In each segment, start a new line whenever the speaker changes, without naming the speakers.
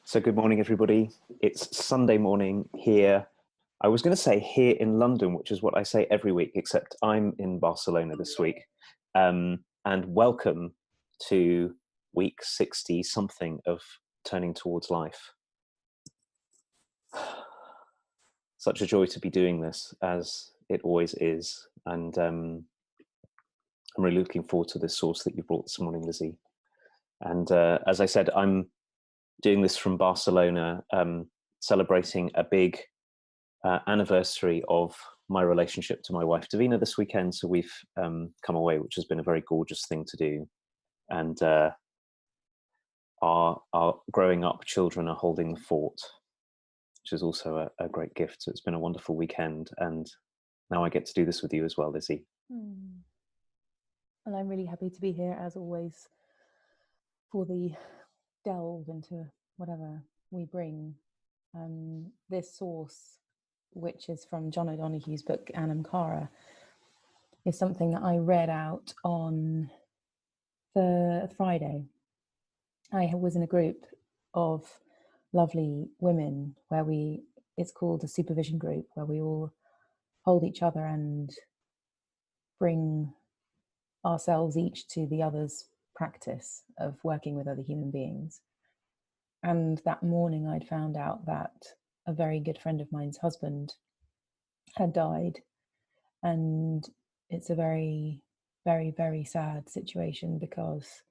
So good morning, everybody. It's Sunday morning here. I was going to say here in London, which is what I say every week, except I'm in Barcelona this week. And welcome to week 60 something of Turning Towards Life. Such a joy to be doing this, as it always is. And I'm really looking forward to this source that you brought this morning, Lizzie. And as I said, I'm doing this from Barcelona, celebrating a big anniversary of my relationship to my wife Davina this weekend. So we've come away, which has been a very gorgeous thing to do. And our growing up children are holding the fort, which is also a great gift. So it's been a wonderful weekend. And now I get to do this with you as well, Lizzie.
And I'm really happy to be here, as always, for the delve into whatever we bring. This source, which is from John O'Donoghue's book Anam Cara, is something that I read out on the Friday. I was in a group of lovely women where it's called a supervision group, where we all hold each other and bring ourselves each to the other's practice of working with other human beings. And that morning I'd found out that a very good friend of mine's husband had died. And it's a very, very, very sad situation because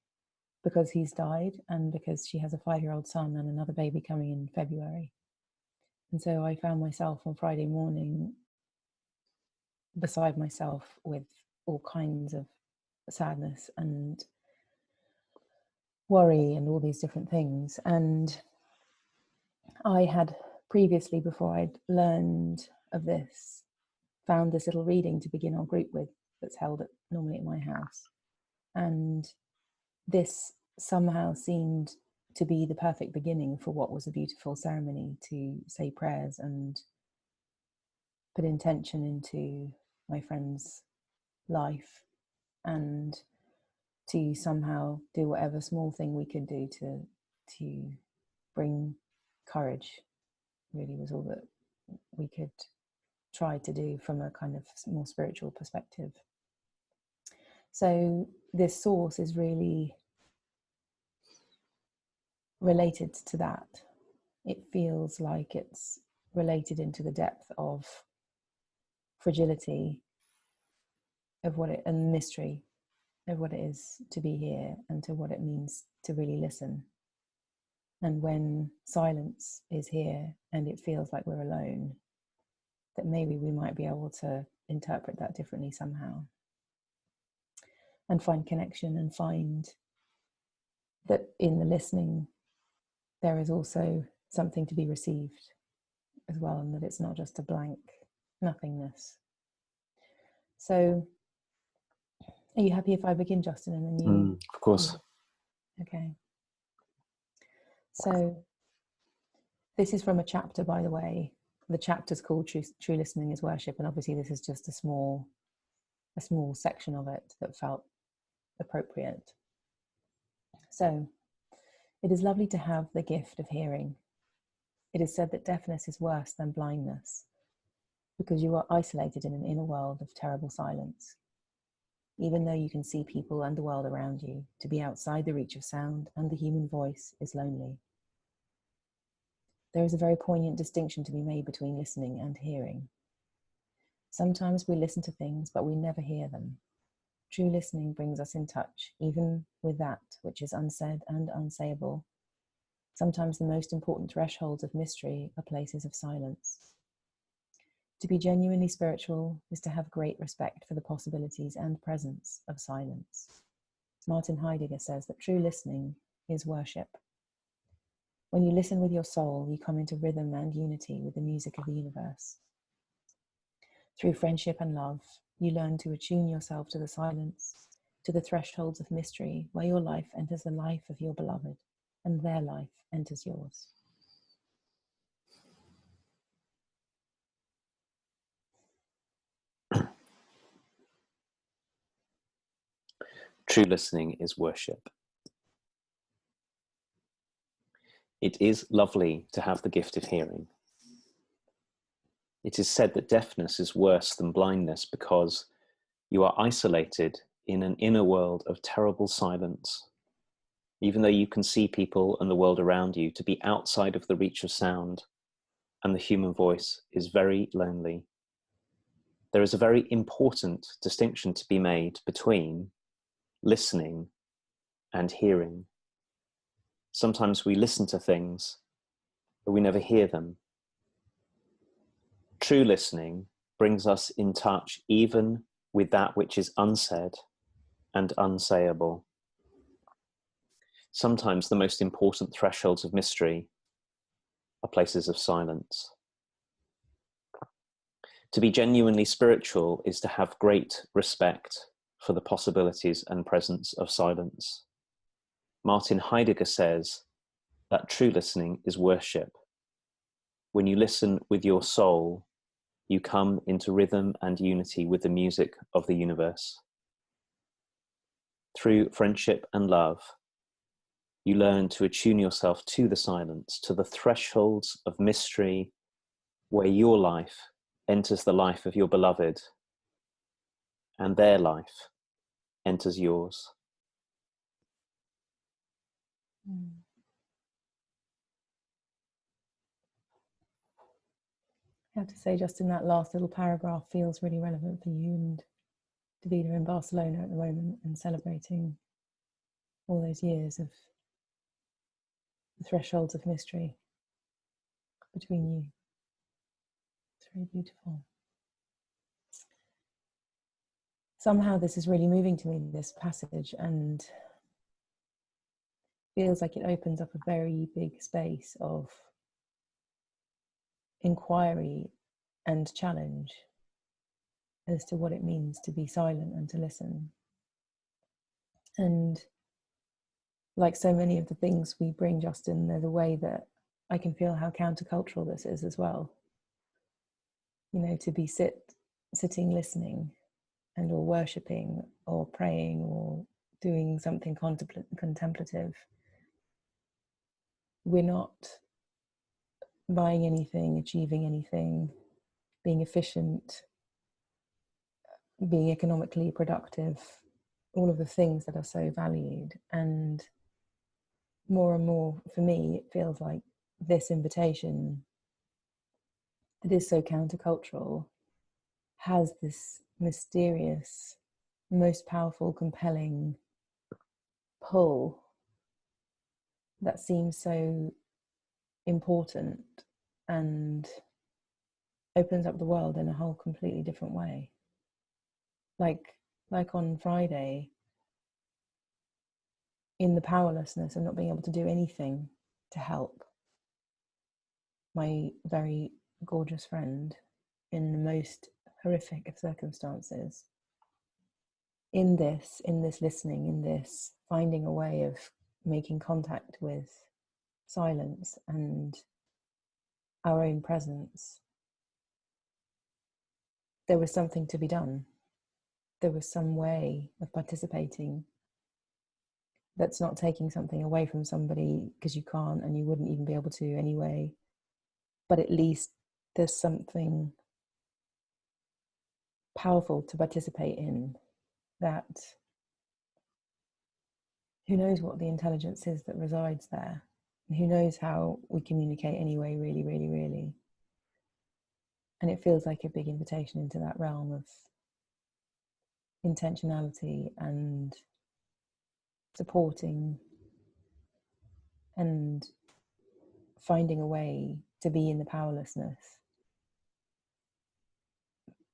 he's died, and because she has a 5-year-old son and another baby coming in February. And so I found myself on Friday morning beside myself with all kinds of sadness and worry and all these different things. And I had previously, before I'd learned of this, found this little reading to begin our group with that's held normally at my house. And this somehow seemed to be the perfect beginning for what was a beautiful ceremony to say prayers and put intention into my friend's life, and to somehow do whatever small thing we could do to bring courage, really was all that we could try to do from a kind of more spiritual perspective. So this source is really related to that. It feels like it's related into the depth of fragility of what it, and mystery of what it is to be here, and to what it means to really listen. And when silence is here and it feels like we're alone, that maybe we might be able to interpret that differently somehow, and find connection, and find that in the listening there is also something to be received as well, and that it's not just a blank nothingness. So are you happy if I begin, Justin, and then you?
Of course.
Okay. So this is from a chapter, by the way. The chapter's called True Listening is Worship, and obviously this is just a small section of it that felt appropriate. So, it is lovely to have the gift of hearing. It is said that deafness is worse than blindness, because you are isolated in an inner world of terrible silence. Even though you can see people and the world around you, to be outside the reach of sound and the human voice is lonely. There is a very poignant distinction to be made between listening and hearing. Sometimes we listen to things, but we never hear them. True listening brings us in touch, even with that which is unsaid and unsayable. Sometimes the most important thresholds of mystery are places of silence. To be genuinely spiritual is to have great respect for the possibilities and presence of silence. Martin Heidegger says that true listening is worship. When you listen with your soul, you come into rhythm and unity with the music of the universe. Through friendship and love, you learn to attune yourself to the silence, to the thresholds of mystery, where your life enters the life of your beloved, and their life enters yours.
True listening is worship. It is lovely to have the gift of hearing. It is said that deafness is worse than blindness because you are isolated in an inner world of terrible silence. Even though you can see people and the world around you, to be outside of the reach of sound and the human voice is very lonely. There is a very important distinction to be made between listening and hearing. Sometimes we listen to things, but we never hear them. True listening brings us in touch even with that which is unsaid and unsayable. Sometimes the most important thresholds of mystery are places of silence. To be genuinely spiritual is to have great respect for the possibilities and presence of silence. Martin Heidegger says that true listening is worship. When you listen with your soul, you come into rhythm and unity with the music of the universe. Through friendship and love, you learn to attune yourself to the silence, to the thresholds of mystery where your life enters the life of your beloved and their life enters yours.
I have to say, just in that last little paragraph feels really relevant for you and Davida in Barcelona at the moment, and celebrating all those years of the thresholds of mystery between you. It's very beautiful. Somehow this is really moving to me, this passage, and feels like it opens up a very big space of inquiry and challenge as to what it means to be silent and to listen. And like so many of the things we bring, Justin, there's a way that I can feel how countercultural this is as well. You know, to be sitting listening and or worshipping or praying or doing something contemplative. We're not buying anything, achieving anything, being efficient, being economically productive, all of the things that are so valued. And more for me, it feels like this invitation that is so countercultural has this mysterious, most powerful, compelling pull that seems so important and opens up the world in a whole completely different way. Like on Friday, in the powerlessness of not being able to do anything to help my very gorgeous friend in the most horrific of circumstances. In this listening, in this finding a way of making contact with silence and our own presence, there was something to be done. There was some way of participating that's not taking something away from somebody because you can't and you wouldn't even be able to anyway. But at least there's something powerful to participate in, that who knows what the intelligence is that resides there, and who knows how we communicate anyway, really, really, really. And it feels like a big invitation into that realm of intentionality and supporting and finding a way to be in the powerlessness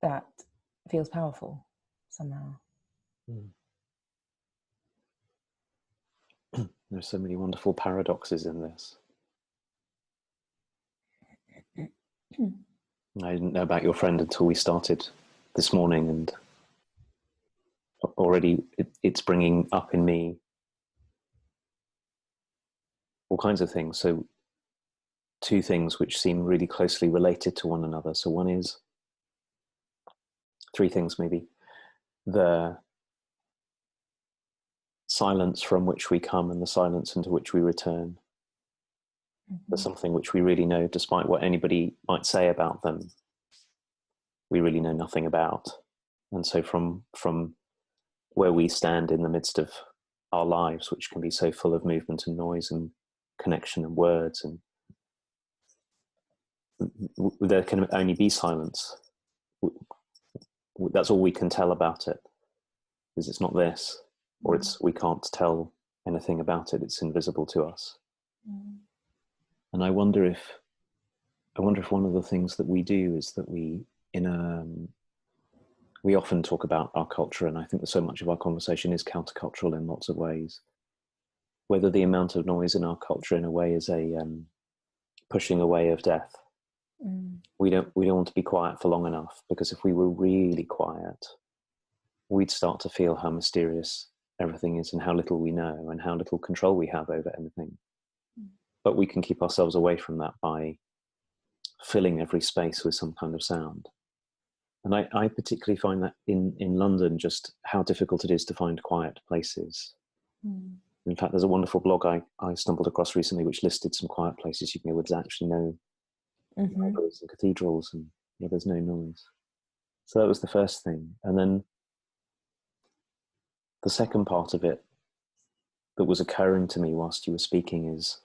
that feels powerful somehow.
There's so many wonderful paradoxes in this. I didn't know about your friend until we started this morning, and already it's bringing up in me all kinds of things. So two things which seem really closely related to one another. So one is, three things maybe: the silence from which we come and the silence into which we return. There's something which we really know, despite what anybody might say about them, we really know nothing about. And so from where we stand in the midst of our lives, which can be so full of movement and noise and connection and words, and there can only be silence. That's all we can tell about it, is it's not this, or we can't tell anything about it. It's invisible to us. And I wonder if one of the things that we do is that we often talk about our culture, and I think that so much of our conversation is countercultural in lots of ways. Whether the amount of noise in our culture, in a way, is a pushing away of death. We don't want to be quiet for long enough, because if we were really quiet, we'd start to feel how mysterious everything is and how little we know and how little control we have over anything. But we can keep ourselves away from that by filling every space with some kind of sound. And I particularly find that in London, just how difficult it is to find quiet places. In fact, there's a wonderful blog I stumbled across recently which listed some quiet places you can go where there's actually no libraries and cathedrals, and there's no noise. So that was the first thing. And then the second part of it that was occurring to me whilst you were speaking is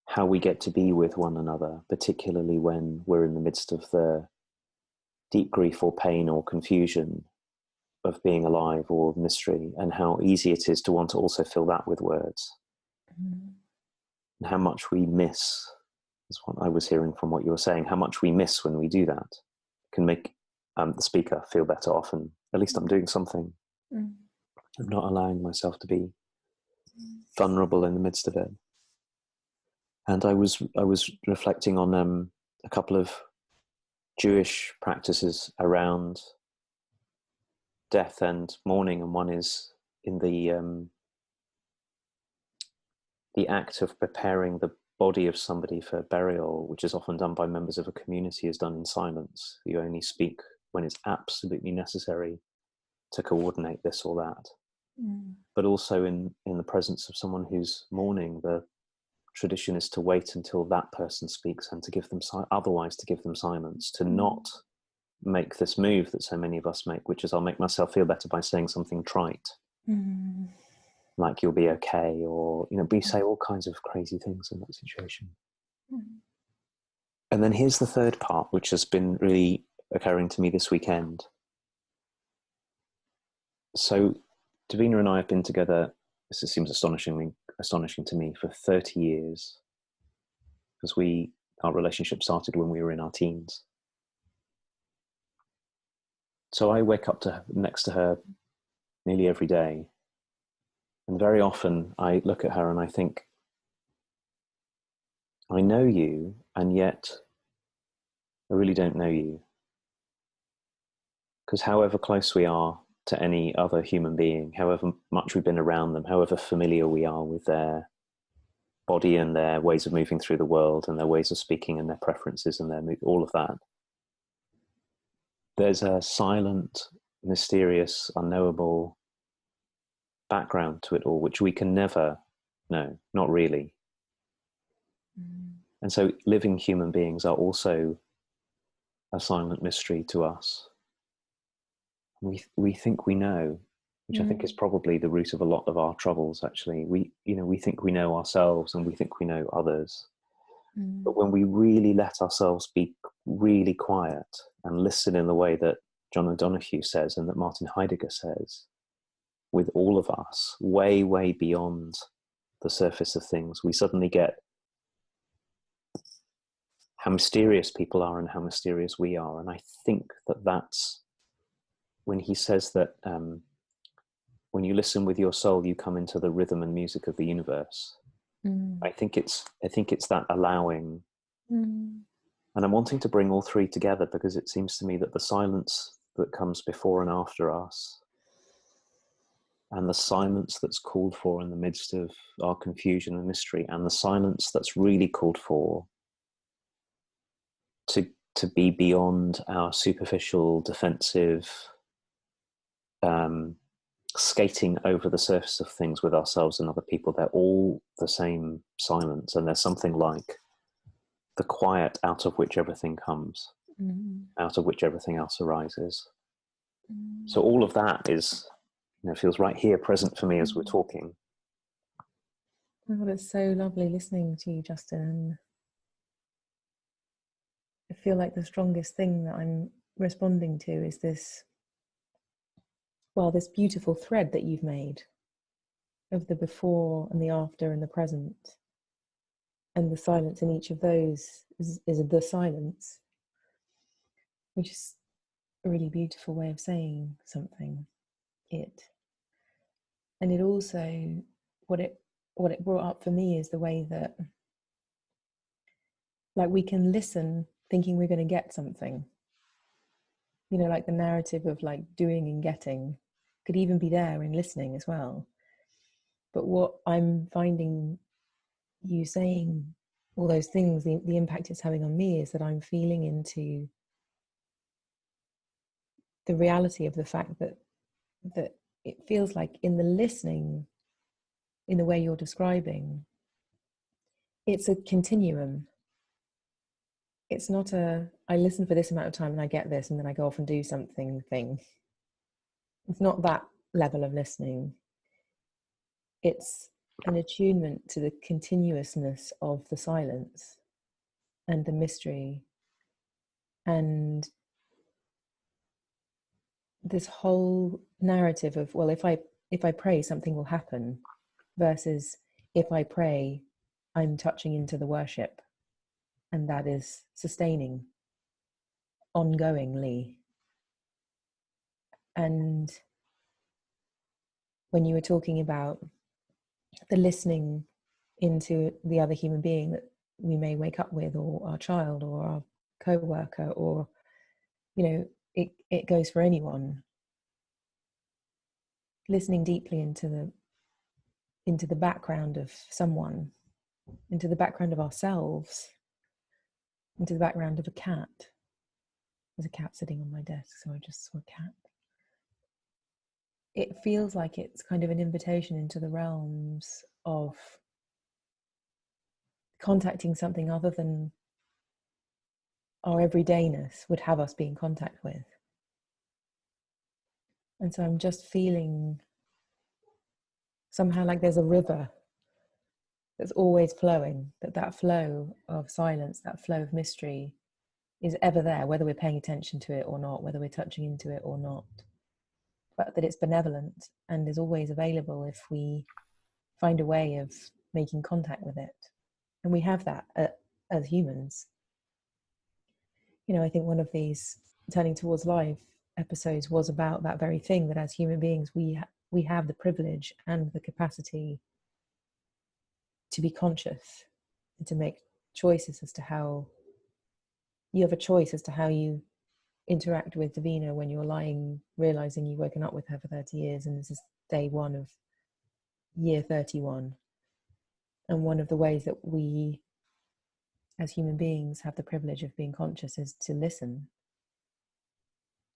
how we get to be with one another, particularly when we're in the midst of the deep grief or pain or confusion of being alive or mystery, and how easy it is to want to also fill that with words. And how much we miss, is what I was hearing from what you were saying, how much we miss when we do that can make the speaker feel better often. At least I'm doing something. I'm not allowing myself to be vulnerable in the midst of it. And I was reflecting on a couple of Jewish practices around death and mourning, and one is in the act of preparing the body of somebody for burial, which is often done by members of a community, is done in silence. You only speak when it's absolutely necessary to coordinate this or that. But also in the presence of someone who's mourning, the tradition is to wait until that person speaks and to give them otherwise to give them silence, to not make this move that so many of us make, which is I'll make myself feel better by saying something trite, like you'll be okay, or we say all kinds of crazy things in that situation. And then here's the third part, which has been really occurring to me this weekend. So Davina and I have been together, this seems astonishing to me, for 30 years, because our relationship started when we were in our teens. So I wake up next to her nearly every day, and very often I look at her and I think, I know you, and yet I really don't know you. Because however close we are to any other human being, however much we've been around them, however familiar we are with their body and their ways of moving through the world and their ways of speaking and their preferences and all of that, there's a silent, mysterious, unknowable background to it all, which we can never know, not really. And so living human beings are also a silent mystery to us. We think we know, which I think is probably the root of a lot of our troubles, actually. We think we know ourselves and we think we know others. But when we really let ourselves be really quiet and listen in the way that John O'Donoghue says and that Martin Heidegger says, with all of us, way, way beyond the surface of things, we suddenly get how mysterious people are and how mysterious we are. And I think that's when he says that when you listen with your soul, you come into the rhythm and music of the universe. I think it's that allowing. And I'm wanting to bring all three together, because it seems to me that the silence that comes before and after us, and the silence that's called for in the midst of our confusion and mystery, and the silence that's really called for to be beyond our superficial, defensive, skating over the surface of things with ourselves and other people. They're all the same silence, and there's something like the quiet out of which everything comes, out of which everything else arises. So all of that is, feels right here, present for me as we're talking.
Oh, it's so lovely listening to you, Justin. I feel like the strongest thing that I'm responding to is this beautiful thread that you've made of the before and the after and the present. And the silence in each of those is the silence, which is a really beautiful way of saying something. And it also, what it brought up for me is the way that, like, we can listen thinking we're going to get something. Like the narrative of like doing and getting could even be there in listening as well. But what I'm finding you saying all those things, the impact it's having on me is that I'm feeling into the reality of the fact that it feels like in the listening, in the way you're describing, it's a continuum. It's not I listen for this amount of time and I get this and then I go off and do something thing. It's not that level of listening. It's an attunement to the continuousness of the silence and the mystery and this whole narrative of, well, if I pray, something will happen, versus if I pray, I'm touching into the worship, and that is sustaining ongoingly. And when you were talking about the listening into the other human being that we may wake up with, or our child or our co-worker, or it goes for anyone, listening deeply into the background of someone, into the background of ourselves, into the background of a cat. There's a cat sitting on my desk, so I just saw a cat. It feels like it's kind of an invitation into the realms of contacting something other than our everydayness would have us be in contact with. And so I'm just feeling somehow like there's a river that's always flowing, that flow of silence, that flow of mystery is ever there, whether we're paying attention to it or not, whether we're touching into it or not, but that it's benevolent and is always available if we find a way of making contact with it. And we have that as humans. I think one of these Turning Towards Life episodes was about that very thing, that as human beings, we have the privilege and the capacity to be conscious and to make choices as to how you have a choice as to how you interact with Davina when you're lying, realizing you've woken up with her for 30 years and this is day 1 of year 31. And one of the ways that we as human beings have the privilege of being conscious is to listen,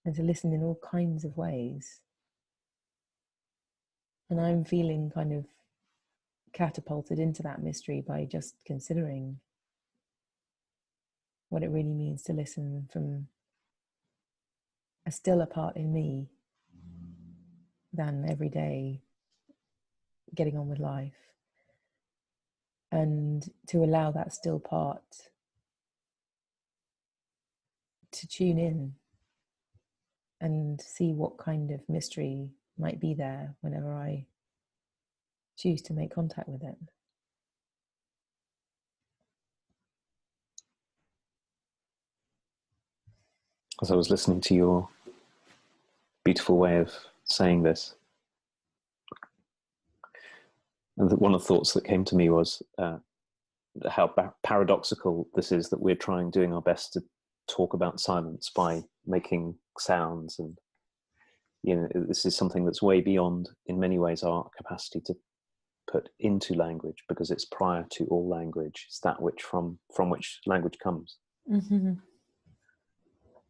and to listen in all kinds of ways. And I'm feeling kind of catapulted into that mystery by just considering what it really means to listen from a stiller part in me than every day getting on with life, and to allow that still part to tune in and see what kind of mystery might be there whenever I choose to make contact with it.
As I was listening to your beautiful way of saying this, and one of the thoughts that came to me was how paradoxical this is, that we're doing our best to talk about silence by making sounds, and this is something that's way beyond, in many ways, our capacity to put into language, because it's prior to all language. It's that which from which language comes,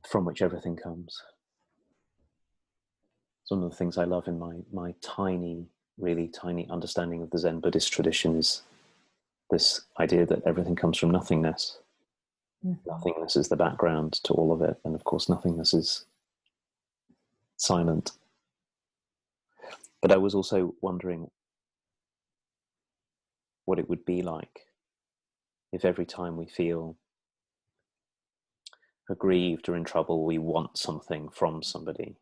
from which everything comes. It's one of the things I love in my tiny, really tiny understanding of the Zen Buddhist tradition is this idea that everything comes from nothingness.
Mm-hmm.
Nothingness is the background to all of it. And of course, nothingness is silent. But I was also wondering what it would be like if every time we feel aggrieved or in trouble, we want something from somebody,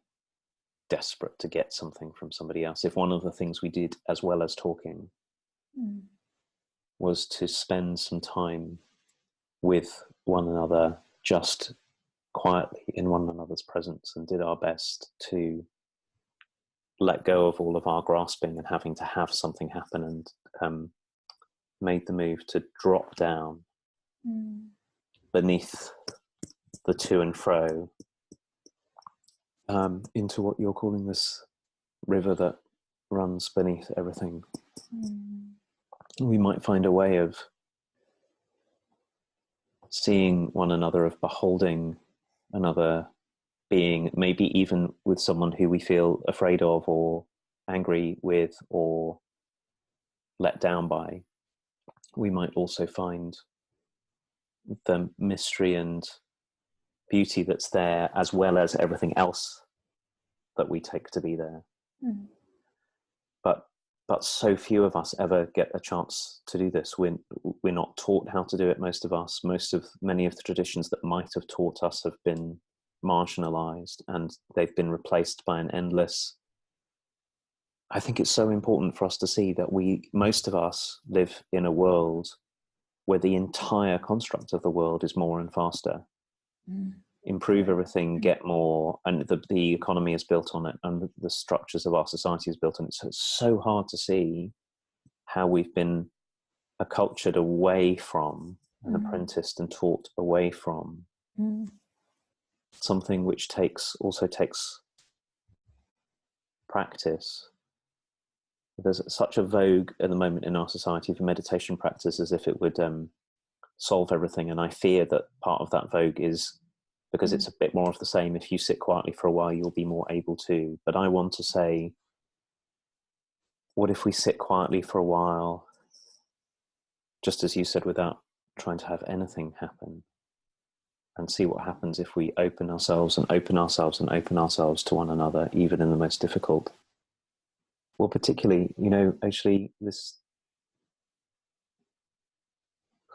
desperate to get something from somebody else. If one of the things we did, as well as talking, was to spend some time with one another, just quietly in one another's presence, and did our best to let go of all of our grasping and having to have something happen, and made the move to drop down beneath the to and fro into what you're calling this river that runs beneath everything. We might find a way of seeing one another, of beholding another being, maybe even with someone who we feel afraid of or angry with or let down by. We might also find the mystery and beauty that's there, as well as everything else that we take to be there. But so few of us ever get a chance to do this. We're not taught how to do it, most of us. Many of the traditions that might have taught us have been marginalized, and they've been replaced by an endless. I think it's so important for us to see that most of us live in a world where the entire construct of the world is more and faster. Improve everything, get more, and the economy is built on it, and the structures of our society is built on it. So it's so hard to see how we've been acculturated away from and apprenticed and taught away from something which also takes practice. There's such a vogue at the moment in our society for meditation practice, as if it would solve everything, and I fear that part of that vogue is because it's a bit more of the same. If you sit quietly for a while, you'll be more able to. But I want to say, what if we sit quietly for a while, just as you said, without trying to have anything happen, and see what happens if we open ourselves and open ourselves and open ourselves to one another, even in the most difficult. Well, particularly, actually, this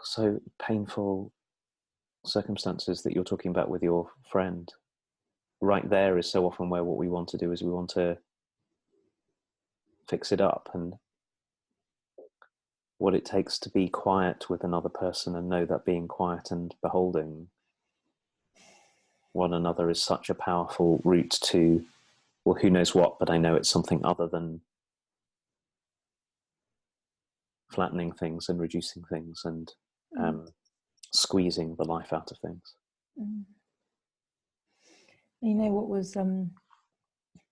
so painful circumstances that you're talking about with your friend, right there is so often where what we want to do is we want to fix it up. And what it takes to be quiet with another person and know that being quiet and beholding one another is such a powerful route to, well, who knows what, but I know it's something other than flattening things and reducing things and squeezing the life out of things.
What was on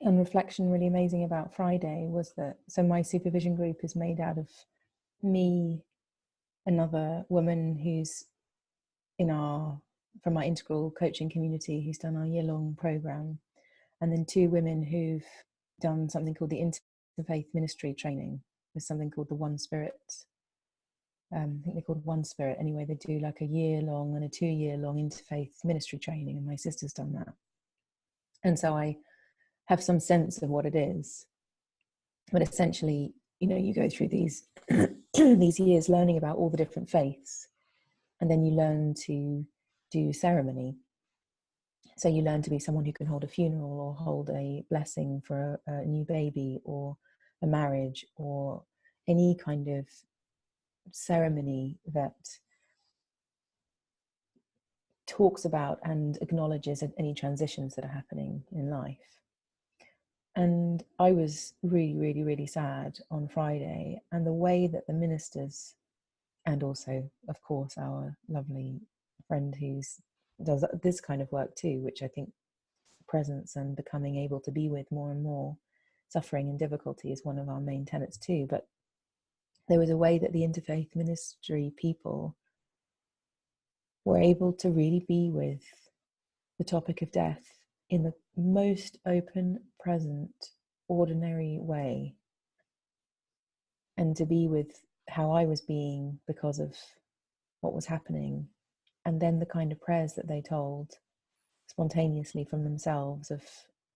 reflection really amazing about Friday was that, so my supervision group is made out of me, another woman who's from our integral coaching community who's done our year-long program, and then two women who've done something called the interfaith ministry training with something called the One Spirit. I think they're called One Spirit. Anyway, they do like a year-long and a 2-year-long interfaith ministry training, and my sister's done that. And so I have some sense of what it is. But essentially, you go through these these years learning about all the different faiths, and then you learn to do ceremony. So you learn to be someone who can hold a funeral or hold a blessing for a new baby or a marriage or any kind of ceremony that talks about and acknowledges any transitions that are happening in life. And I was really, really, really sad on Friday, and the way that the ministers, and also, of course, our lovely friend who's does this kind of work too, which I think presence and becoming able to be with more and more suffering and difficulty is one of our main tenets too. But there was a way that the interfaith ministry people were able to really be with the topic of death in the most open, present, ordinary way, and to be with how I was being because of what was happening. And then the kind of prayers that they told spontaneously from themselves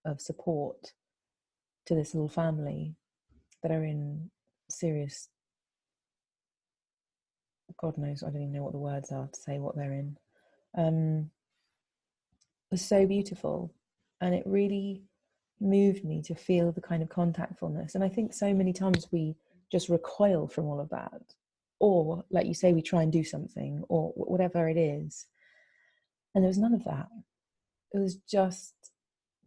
of support to this little family that are in serious, God knows, I don't even know what the words are to say what they're in, was so beautiful. And it really moved me to feel the kind of contactfulness. And I think so many times we just recoil from all of that, or like you say, we try and do something or whatever it is. And there was none of that. It was just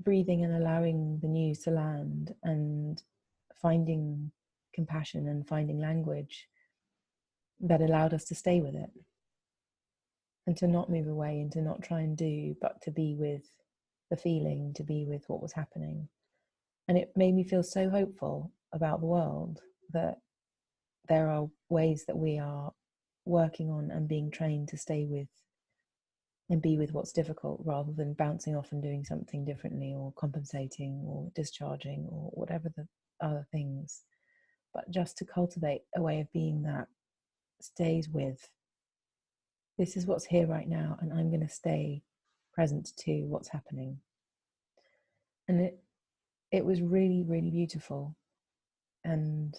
breathing and allowing the news to land and finding compassion and finding language that allowed us to stay with it and to not move away and to not try and do, but to be with the feeling, to be with what was happening. And it made me feel so hopeful about the world, that there are ways that we are working on and being trained to stay with and be with what's difficult, rather than bouncing off and doing something differently or compensating or discharging or whatever the other things, but just to cultivate a way of being that stays with, this is what's here right now, and I'm going to stay present to what's happening. And it was really, really beautiful and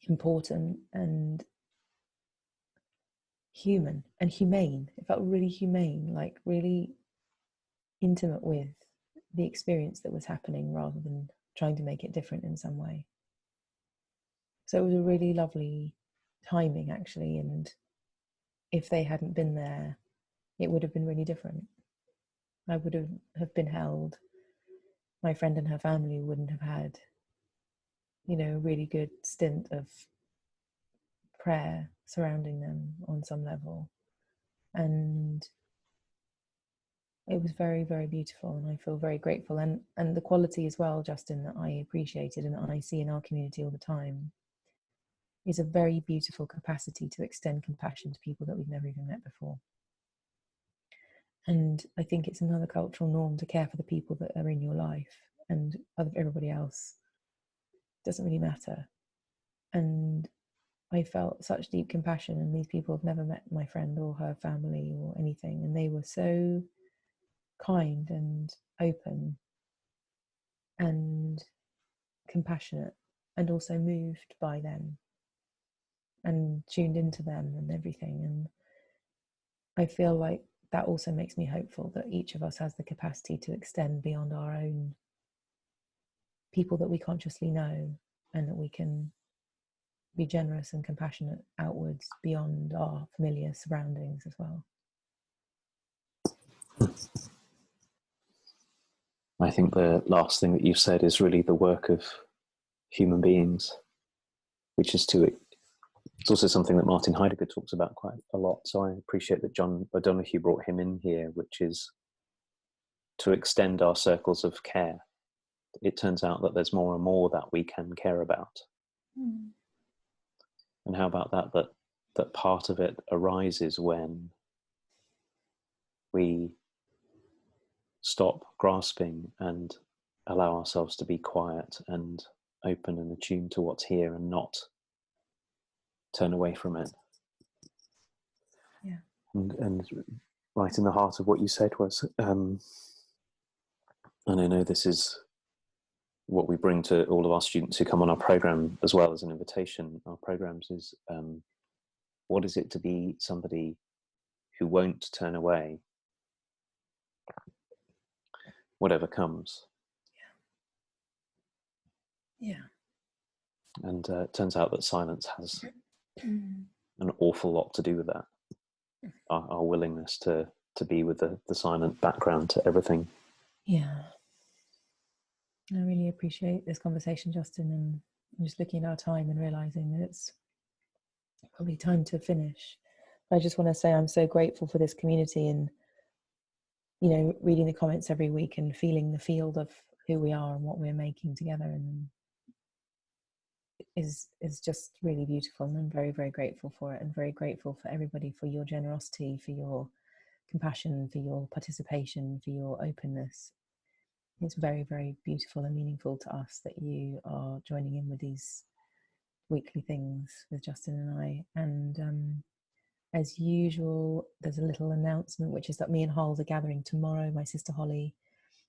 important and human and humane. It felt really humane, like really intimate with the experience that was happening, rather than trying to make it different in some way. So it was a really lovely timing, actually. And if they hadn't been there, it would have been really different. I would have been held. My friend and her family wouldn't have had, a really good stint of prayer surrounding them on some level. And it was very, very beautiful, and I feel very grateful. And the quality as well, Justin, that I appreciated and that I see in our community all the time is a very beautiful capacity to extend compassion to people that we've never even met before. And I think it's another cultural norm to care for the people that are in your life, and everybody else doesn't really matter. And I felt such deep compassion, and these people have never met my friend or her family or anything, and they were so kind and open and compassionate, and also moved by them and tuned into them and everything. And I feel like that also makes me hopeful that each of us has the capacity to extend beyond our own people that we consciously know, and that we can be generous and compassionate outwards beyond our familiar surroundings as well.
I think the last thing that you've said is really the work of human beings, which is it's also something that Martin Heidegger talks about quite a lot. So I appreciate that John O'Donoghue brought him in here, which is to extend our circles of care. It turns out that there's more and more that we can care about. And how about that part of it arises when we stop grasping and allow ourselves to be quiet and open and attuned to what's here, and not turn away from it.
Yeah.
And right in the heart of what you said was, and I know this is what we bring to all of our students who come on our program, as well as an invitation. Our programs is, what is it to be somebody who won't turn away, whatever comes?
Yeah.
And it turns out that silence has an awful lot to do with that. Our willingness to be with the silent background to everything.
Yeah. I really appreciate this conversation, Justin, and I'm just looking at our time and realizing that it's probably time to finish. I just want to say I'm so grateful for this community, and reading the comments every week and feeling the field of who we are and what we're making together, and is just really beautiful. And I'm very, very grateful for it, and very grateful for everybody, for your generosity, for your compassion, for your participation, for your openness. it's very, very beautiful and meaningful to us that you are joining in with these weekly things with Justin and I. And as usual, there's a little announcement, which is that me and Holes are gathering tomorrow. My sister Holly,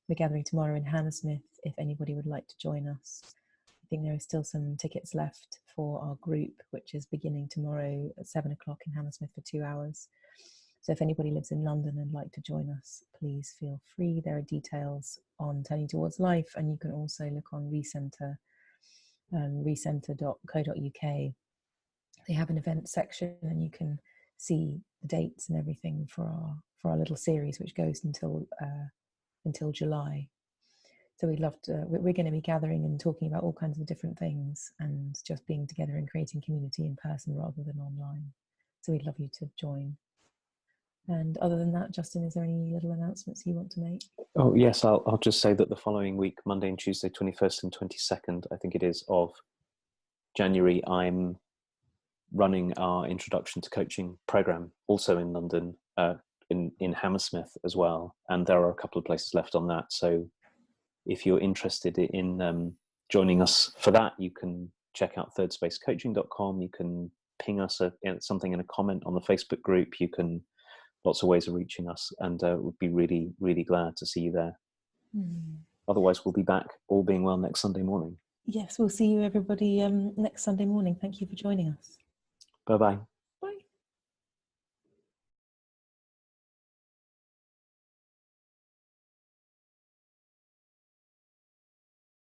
we're gathering tomorrow in Hammersmith if anybody would like to join us. I think there are still some tickets left for our group, which is beginning tomorrow at 7 o'clock in Hammersmith for 2 hours. So if anybody lives in London and like to join us, please feel free. There are details on Turning Towards Life, and you can also look on Recenter, recenter.co.uk. They have an event section, and you can see the dates and everything for our little series, which goes until July. So we'd love to. We're going to be gathering and talking about all kinds of different things, and just being together and creating community in person rather than online. So we'd love you to join. And other than that, Justin, is there any little announcements you want to make?
Oh yes, I'll just say that the following week, Monday and Tuesday, 21st and 22nd, I think it is, of January, I'm running our Introduction to Coaching program, also in London, in Hammersmith as well. And there are a couple of places left on that. So if you're interested in joining us for that, you can check out thirdspacecoaching.com. You can ping us something in a comment on the Facebook group. You can, lots of ways of reaching us, and we'd be really, really glad to see you there. Otherwise, we'll be back, all being well, next Sunday morning.
Yes, we'll see you everybody next Sunday morning. Thank you for joining us.
Bye-bye.